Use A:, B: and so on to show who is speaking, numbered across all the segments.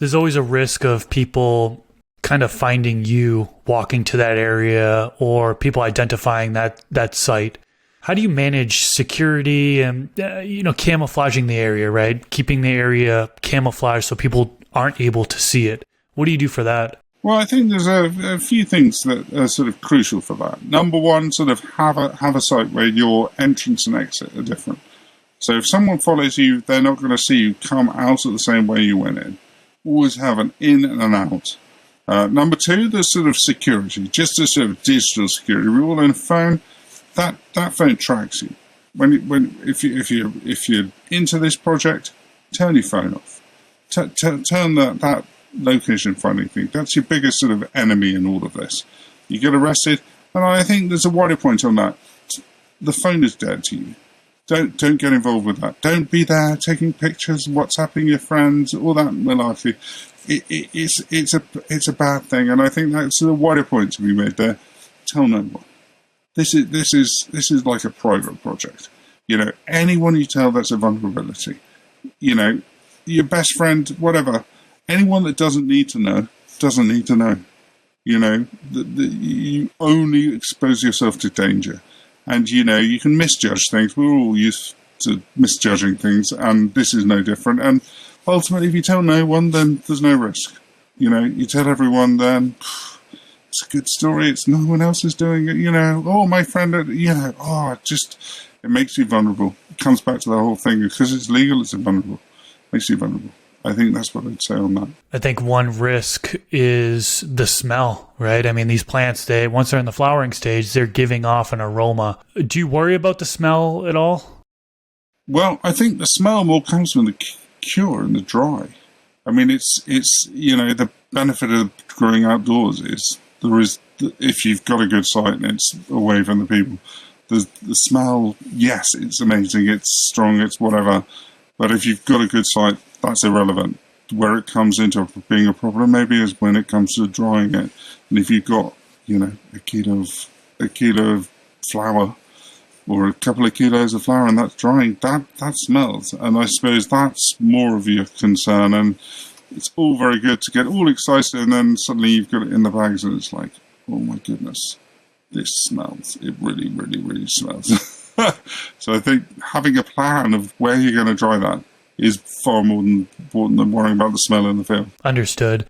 A: There's always a risk of people kind of finding you walking to that area or people identifying that site. How do you manage security and camouflaging the area, right? Keeping the area camouflaged so people aren't able to see it. What do you do for that?
B: Well, I think there's a few things that are sort of crucial for that. Number one, sort of have a site where your entrance and exit are different. So if someone follows you, they're not going to see you come out of the same way you went in. Always have an in and an out. Number two, there's sort of security, just a sort of digital security. We're all in a phone. That phone tracks you. If you're into this project, turn your phone off. Turn that location finding thing. That's your biggest sort of enemy in all of this. You get arrested, and I think there's a wider point on that. The phone is dead to you. Don't get involved with that. Don't be there taking pictures, WhatsApping your friends, all that malarkey. It's a bad thing, and I think that's a wider point to be made there. Tell no one. This is like a private project. Anyone you tell that's a vulnerability. Your best friend, whatever. Anyone that doesn't need to know, doesn't need to know. You only expose yourself to danger. And, you can misjudge things. We're all used to misjudging things, and this is no different. And ultimately, if you tell no one, then there's no risk. You tell everyone, then it's a good story. It's no one else is doing it. Oh, my friend, it makes you vulnerable. It comes back to the whole thing. Because it's legal, it's vulnerable. It makes you vulnerable. I think that's what I'd say on that.
A: I think one risk is the smell, right? I mean, these plants, once they're in the flowering stage, they're giving off an aroma. Do you worry about the smell at all?
B: Well, I think the smell more comes from the cure and the dry. I mean, it's the benefit of growing outdoors is if you've got a good site and it's away from the people, the smell, yes, it's amazing, it's strong, it's whatever. But if you've got a good site, that's irrelevant. Where it comes into being a problem maybe is when it comes to drying it. And if you've got, a kilo of flour or a couple of kilos of flour and that's drying, that smells. And I suppose that's more of your concern. And it's all very good to get all excited and then suddenly you've got it in the bags and it's like, oh my goodness, this smells. It really, really, really smells. So I think having a plan of where you're going to dry that is far more important than worrying about the smell in the field.
A: Understood.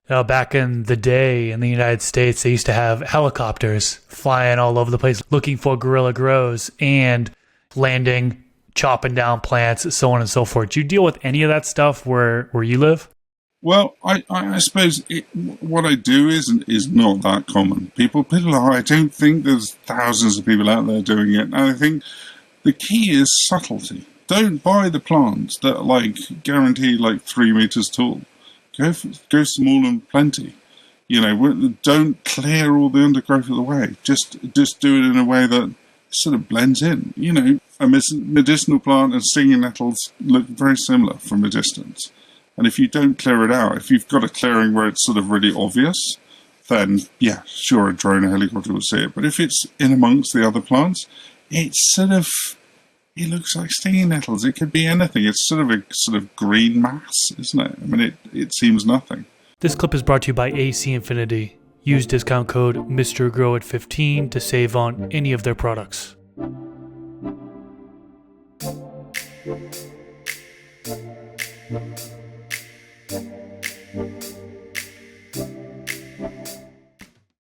A: Back in the day in the United States, they used to have helicopters flying all over the place looking for Guerrilla Grows and landing, chopping down plants, so on and so forth. Do you deal with any of that stuff where you live?
B: Well, I suppose what I do is not that common. People are. I don't think there's thousands of people out there doing it. And I think the key is subtlety. Don't buy the plants that are guaranteed 3 meters tall. Go small and plenty. Don't clear all the undergrowth of the way. Just do it in a way that sort of blends in. A medicinal plant and stinging nettles look very similar from a distance. And if you don't clear it out, if you've got a clearing where it's sort of really obvious, then yeah, sure, a drone or helicopter will see it. But if it's in amongst the other plants, it looks like stinging nettles. It could be anything. It's sort of green mass, isn't it? I mean, it seems nothing.
A: This clip is brought to you by AC Infinity. Use discount code MrGrow at 15 to save on any of their products.